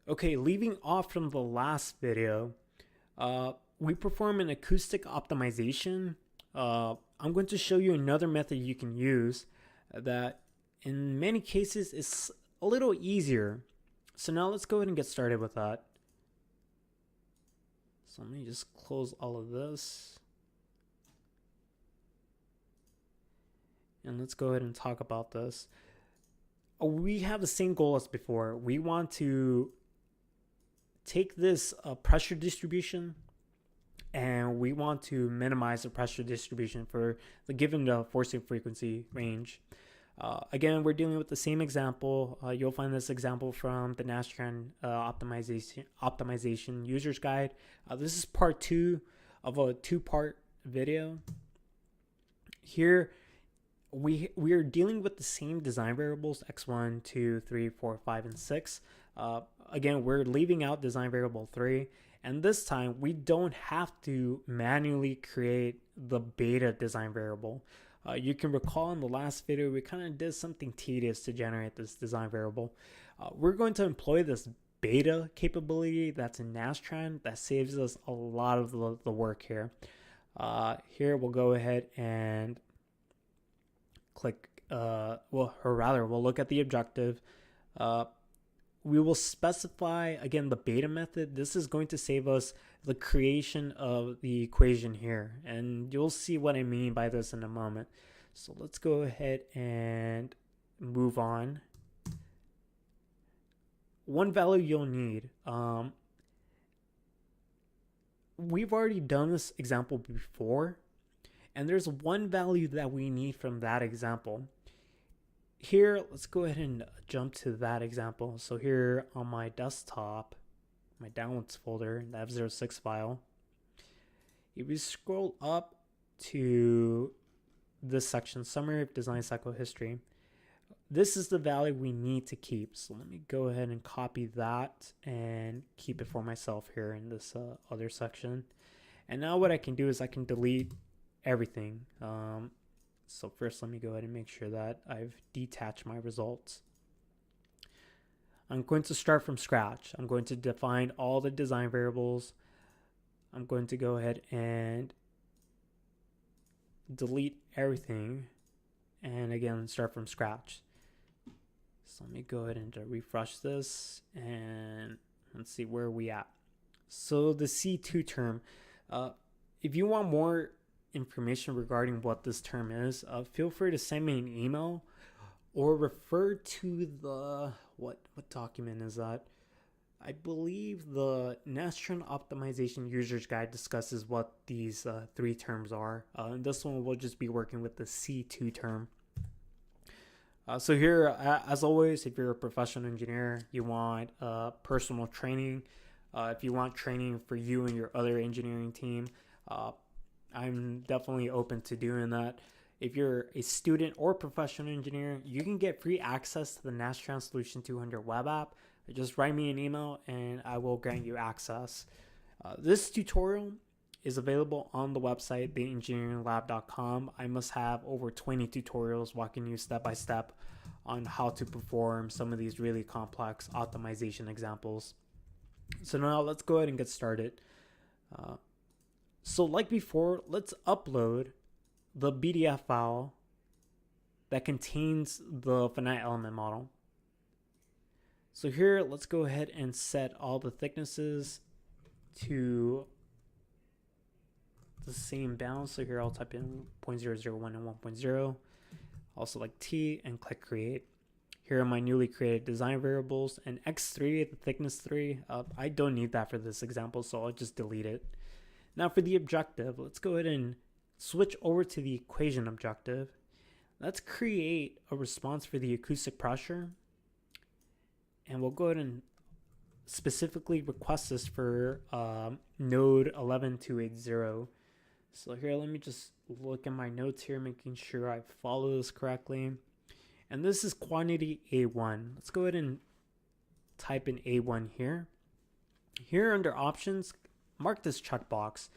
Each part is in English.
Okay, leaving off from the last video, we perform an acoustic optimization. I'm going to show you another method you can use that in many cases is a little easier. So now let's go ahead and get started with that. So let me just close all of this. And let's go ahead and talk about this. We have the same goal as before. We want to take this pressure distribution and we want to minimize the pressure distribution for the given forcing frequency range. Again, we're dealing with the same example. You'll find this example from the Nastran optimization user's guide. This is part 2 of a 2-part video. Here, we are dealing with the same design variables x1, 2, 3, 4, 5, and 6. Again, we're leaving out design variable 3, and this time we don't have to manually create the beta design variable. You can recall in the last video we kind of did something tedious to generate this design variable. We're going to employ this beta capability that's in Nastran that saves us a lot of the work here. Here we'll go ahead and click, we'll look at the objective. We will specify, again, the beta method. This is going to save us the creation of the equation here. And you'll see what I mean by this in a moment. So let's go ahead and move on. One value you'll need. We've already done this example before. And there's one value that we need from that example. Here, let's go ahead and jump to that example. So here on my desktop, my downloads folder, the F06 file, if you scroll up to this section, Summary of Design Cycle History, this is the value we need to keep. So let me go ahead and copy that and keep it for myself here in this other section. And now what I can do is I can delete everything. So first, let me go ahead and make sure that I've detached my results. I'm going to start from scratch. I'm going to define all the design variables. I'm going to go ahead and delete everything. And again, start from scratch. So let me go ahead and refresh this and let's see where we at. So the C2 term, if you want more information regarding what this term is, feel free to send me an email or refer to the what document is that? I believe the Nastran optimization user's guide discusses what these 3 terms are. And this one will just be working with the C2 term. So here, as always, if you're a professional engineer, you want personal training. If you want training for you and your other engineering team, I'm definitely open to doing that. If you're a student or professional engineer, you can get free access to the Nastran Solution 200 web app. Just write me an email and I will grant you access. This tutorial is available on the website, theengineeringlab.com. I must have over 20 tutorials walking you step by step on how to perform some of these really complex optimization examples. So now let's go ahead and get started. So like before, let's upload the BDF file that contains the finite element model. So here, let's go ahead and set all the thicknesses to the same bounds. So here I'll type in 0.001 and 1.0. I'll select T and click create. Here are my newly created design variables, and x3, the thickness 3, I don't need that for this example, so I'll just delete it. Now for the objective, let's go ahead and switch over to the equation objective. Let's create a response for the acoustic pressure. And we'll go ahead and specifically request this for node 11280. So here, let me just look at my notes here, making sure I follow this correctly. And this is quantity A1. Let's go ahead and type in A1 here. Here under options, mark this checkbox.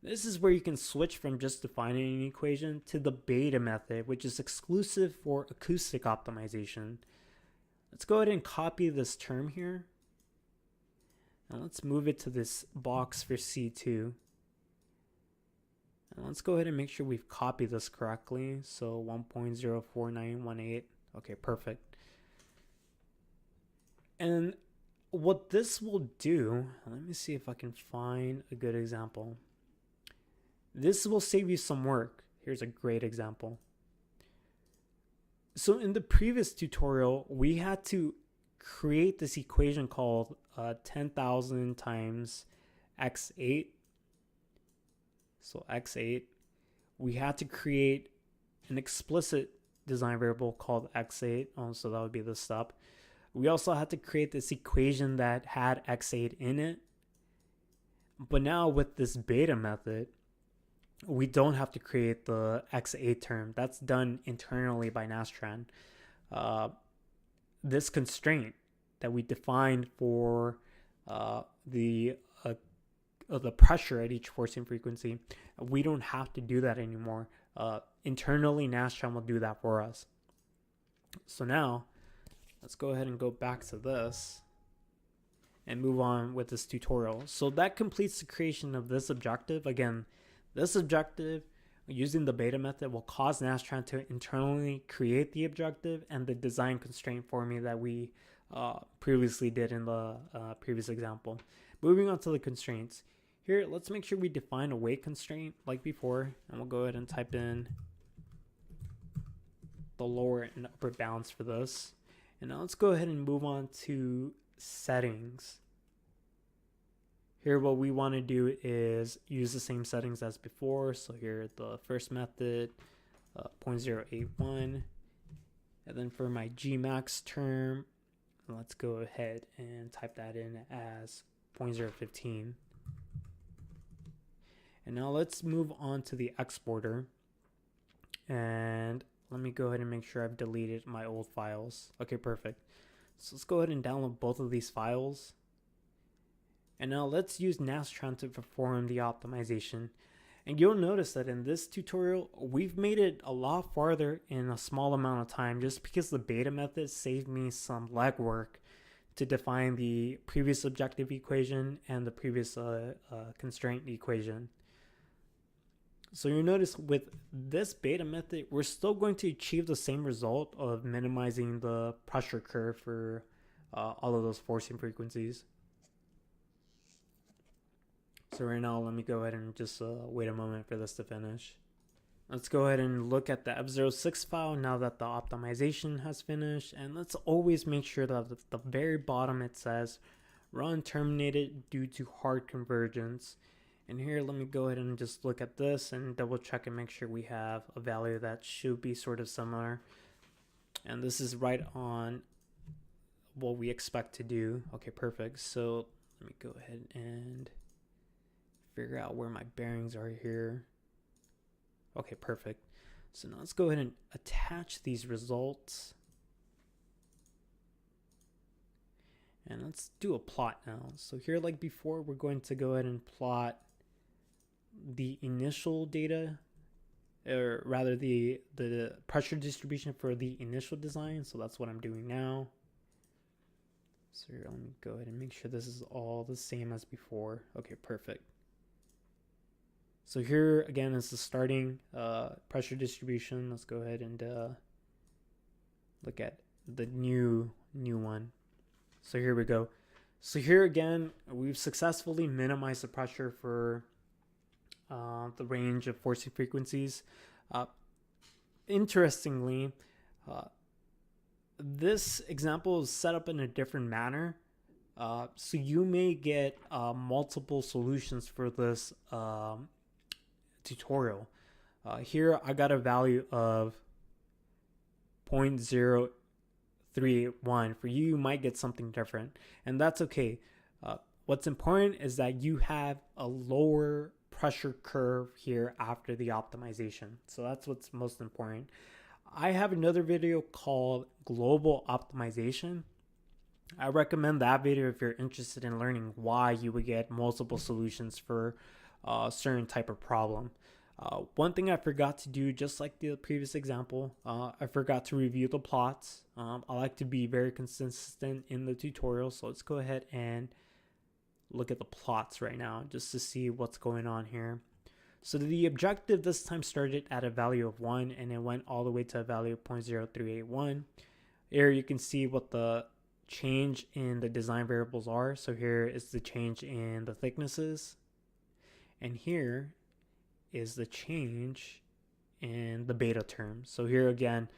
This is where you can switch from just defining an equation to the beta method, which is exclusive for acoustic optimization. Let's go ahead and copy this term here And let's move it to this box for C2. And let's go ahead and make sure we've copied this correctly. So 1.04918. Okay, perfect. And what this will do, let me see if I can find a good example. This will save you some work. Here's a great example. So in the previous tutorial, we had to create this equation called 10,000 times x8. So x8, we had to create an explicit design variable called x8. So that would be the step. We also had to create this equation that had x8 in it. But now with this beta method, we don't have to create the x8 term. That's done internally by Nastran. This constraint that we defined for the pressure at each forcing frequency, we don't have to do that anymore. Internally, Nastran will do that for us. So now, let's go ahead and go back to this and move on with this tutorial. So that completes the creation of this objective. Again, this objective using the beta method will cause Nastran to internally create the objective and the design constraint for me that we previously did in the previous example. Moving on to the constraints. Here, let's make sure we define a weight constraint like before, and we'll go ahead and type in the lower and upper bounds for this. And now let's go ahead and move on to settings. Here, what we want to do is use the same settings as before. So here, the first method, 0.081. And then for my Gmax term, let's go ahead and type that in as 0.015. And now let's move on to the exporter. And let me go ahead and make sure I've deleted my old files. Okay, perfect. So let's go ahead and download both of these files. And now let's use Nastran to perform the optimization. And you'll notice that in this tutorial, we've made it a lot farther in a small amount of time just because the beta method saved me some legwork to define the previous objective equation and the previous constraint equation. So you'll notice with this beta method, we're still going to achieve the same result of minimizing the pressure curve for all of those forcing frequencies. So right now, let me go ahead and just wait a moment for this to finish. Let's go ahead and look at the F06 file now that the optimization has finished. And let's always make sure that at the very bottom it says run terminated due to hard convergence. And here, let me go ahead and just look at this and double check and make sure we have a value that should be sort of similar. And this is right on what we expect to do. Okay, perfect. So let me go ahead and figure out where my bearings are here. Okay, perfect. So now let's go ahead and attach these results. And let's do a plot now. So here, like before, we're going to go ahead and plot the initial data, or rather the pressure distribution for the initial design. So that's what I'm doing now. So here, let me go ahead and make sure this is all the same as before. Okay, perfect. So here again is the starting pressure distribution. Let's go ahead and look at the new one. So here we go. So here again, we've successfully minimized the pressure for the range of forcing frequencies. Interestingly, this example is set up in a different manner. So you may get multiple solutions for this tutorial. Here I got a value of 0.0381. For you, you might get something different, and that's okay. What's important is that you have a lower pressure curve here after the optimization. So that's what's most important. I have another video called Global Optimization. I recommend that video if you're interested in learning why you would get multiple solutions for a certain type of problem. One thing I forgot to do, just like the previous example, I forgot to review the plots. I like to be very consistent in the tutorial, so let's go ahead and look at the plots right now just to see what's going on here. So the objective this time started at a value of 1 and it went all the way to a value of 0.0381. Here you can see what the change in the design variables are. So here is the change in the thicknesses, and here is the change in the beta term. So here again,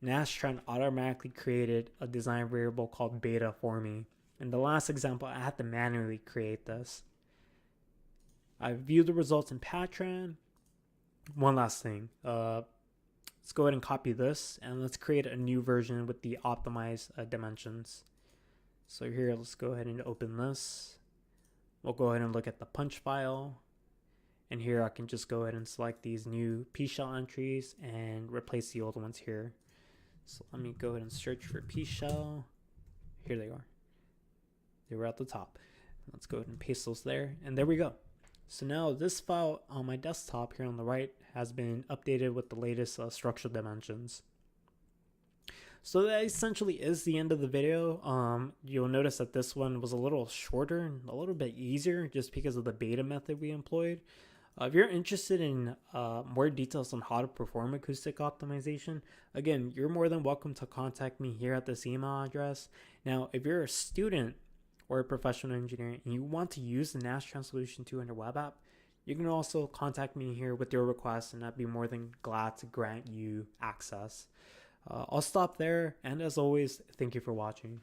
Nastran automatically created a design variable called beta for me. In the last example, I had to manually create this. I viewed the results in Patran. One last thing, let's go ahead and copy this and let's create a new version with the optimized dimensions. So here, let's go ahead and open this. We'll go ahead and look at the punch file. And here I can just go ahead and select these new P-shell entries and replace the old ones here. So let me go ahead and search for P-shell. Here they are. They were at the top. Let's go ahead and paste those there. And there we go. So now this file on my desktop here on the right has been updated with the latest structural dimensions. So that essentially is the end of the video. You'll notice that this one was a little shorter and a little bit easier just because of the beta method we employed. If you're interested in more details on how to perform acoustic optimization, again, you're more than welcome to contact me here at this email address. Now, if you're a student or a professional engineer and you want to use the Nastran solution too in your web app, you can also contact me here with your request and I'd be more than glad to grant you access. I'll stop there, and as always, thank you for watching.